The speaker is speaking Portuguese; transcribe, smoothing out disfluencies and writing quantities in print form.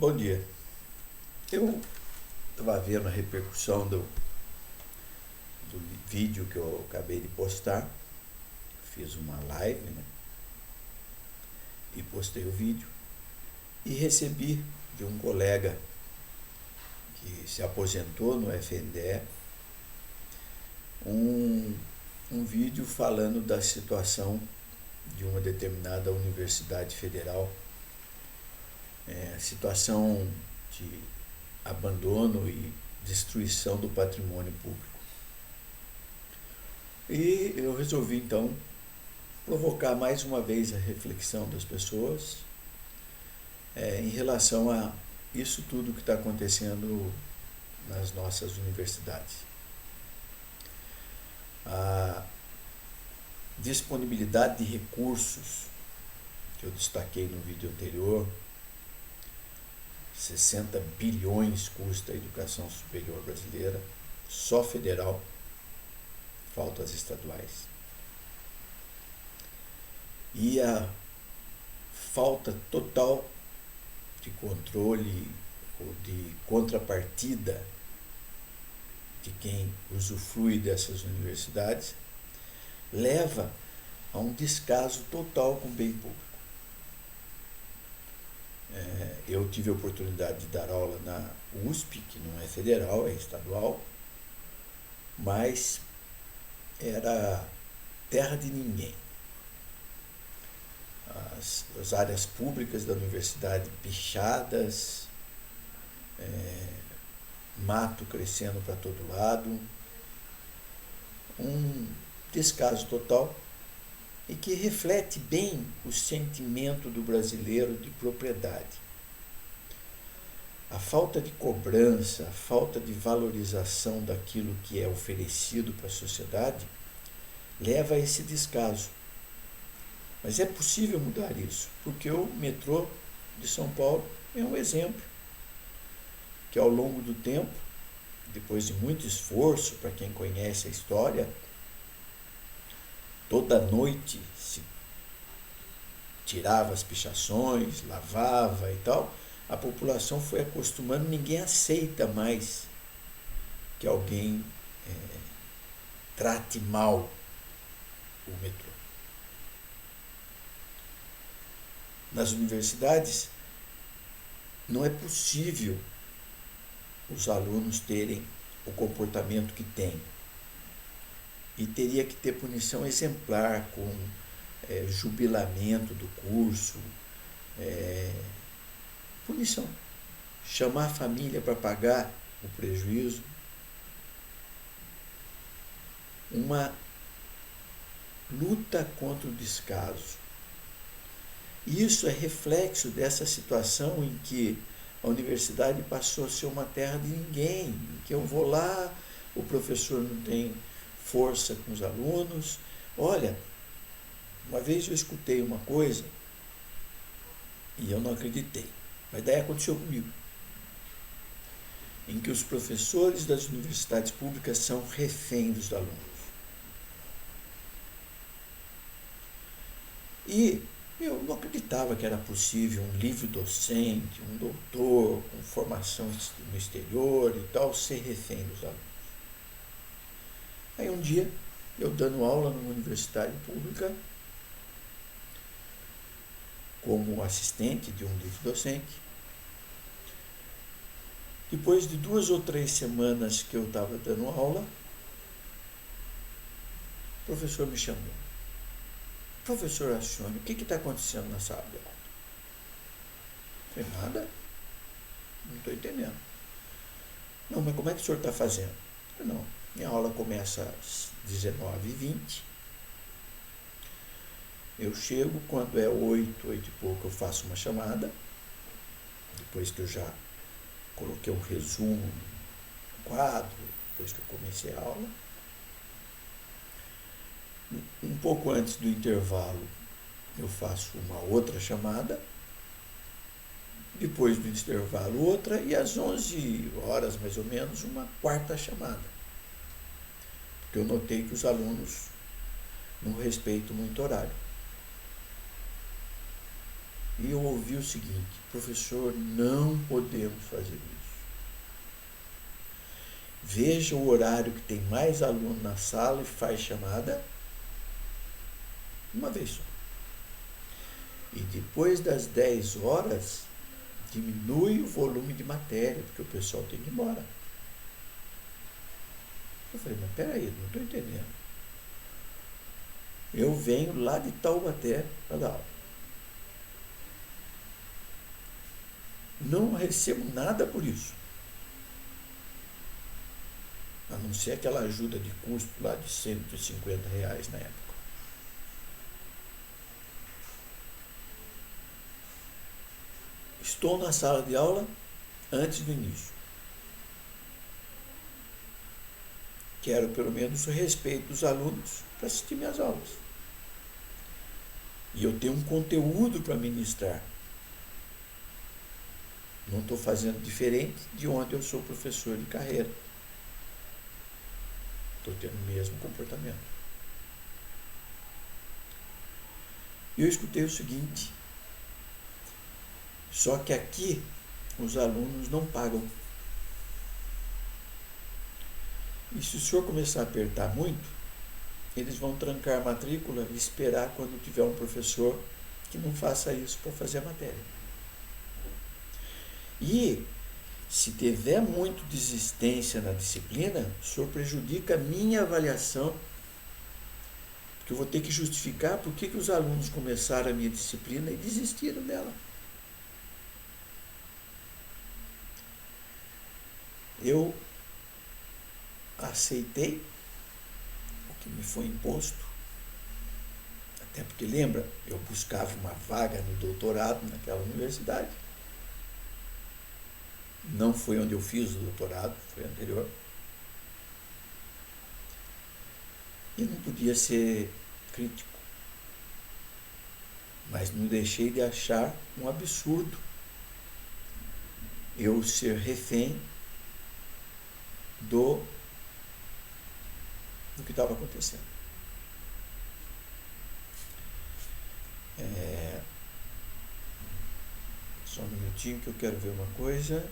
Bom dia. Eu estava vendo a repercussão do vídeo que eu acabei de postar. Fiz uma live, né? E postei o vídeo. E recebi de um colega que se aposentou no FNDE um vídeo falando da situação de uma determinada universidade federal, situação de abandono e destruição do patrimônio público. E eu resolvi então provocar mais uma vez a reflexão das pessoas em relação a isso tudo que está acontecendo nas nossas universidades. A disponibilidade de recursos que eu destaquei no vídeo anterior, 60 bilhões custa a educação superior brasileira, só federal, falta as estaduais. E a falta total de controle ou de contrapartida de quem usufrui dessas universidades leva a um descaso total com o bem público. Eu tive a oportunidade de dar aula na USP, que não é federal, é estadual, mas era terra de ninguém. As áreas públicas da universidade pichadas, mato crescendo para todo lado, um descaso total e que reflete bem o sentimento do brasileiro de propriedade. A falta de cobrança, a falta de valorização daquilo que é oferecido para a sociedade leva a esse descaso. Mas é possível mudar isso, porque o metrô de São Paulo é um exemplo que ao longo do tempo, depois de muito esforço, para quem conhece a história, toda noite se tirava as pichações, lavava e tal, a população foi acostumando, ninguém aceita mais que alguém trate mal o metrô. Nas universidades, não é possível os alunos terem o comportamento que têm. E teria que ter punição exemplar, com jubilamento do curso, punição. Chamar a família para pagar o prejuízo. Uma luta contra o descaso. Isso é reflexo dessa situação em que a universidade passou a ser uma terra de ninguém, em que eu vou lá, o professor não tem força com os alunos. Olha, uma vez eu escutei uma coisa e eu não acreditei, mas daí aconteceu comigo, em que os professores das universidades públicas são reféns dos alunos. E eu não acreditava que era possível um livre docente, um doutor com formação no exterior e tal, ser refém dos alunos. Aí um dia, eu dando aula numa universidade pública, como assistente de um livre docente, depois de 2 ou 3 semanas que eu estava dando aula, o professor me chamou. Professor Alcione, o que está acontecendo na sala de aula? Não falei, nada, não estou entendendo. Não, mas como é que o senhor está fazendo? Eu falei, não, minha aula começa às 19h20. Eu chego, quando é 8 e pouco, eu faço uma chamada. Depois que eu já coloquei um resumo no quadro, depois que eu comecei a aula. Um pouco antes do intervalo, eu faço uma outra chamada. Depois do intervalo, outra. E às 11 horas, mais ou menos, uma quarta chamada. Porque eu notei que os alunos não respeitam muito o horário. E eu ouvi o seguinte: professor, não podemos fazer isso. Veja o horário que tem mais aluno na sala e faz chamada uma vez só. E depois das 10 horas, diminui o volume de matéria, porque o pessoal tem que ir embora. Eu falei, mas peraí, não estou entendendo. Eu venho lá de Taubaté para dar aula. Não recebo nada por isso. A não ser aquela ajuda de custo lá de R$ 150 na época. Estou na sala de aula antes do início. Quero pelo menos o respeito dos alunos para assistir minhas aulas. E eu tenho um conteúdo para ministrar. Não estou fazendo diferente de onde eu sou professor de carreira. Estou tendo o mesmo comportamento. E eu escutei o seguinte: só que aqui os alunos não pagam. E se o senhor começar a apertar muito, eles vão trancar a matrícula e esperar quando tiver um professor que não faça isso para fazer a matéria. E se tiver muito desistência na disciplina, o senhor prejudica a minha avaliação, porque eu vou ter que justificar por que os alunos começaram a minha disciplina e desistiram dela. Eu aceitei o que me foi imposto, até porque, lembra, eu buscava uma vaga no doutorado naquela universidade. Não foi onde eu fiz o doutorado, foi anterior. E não podia ser crítico. Mas não deixei de achar um absurdo eu ser refém do que estava acontecendo. Só um minutinho que eu quero ver uma coisa.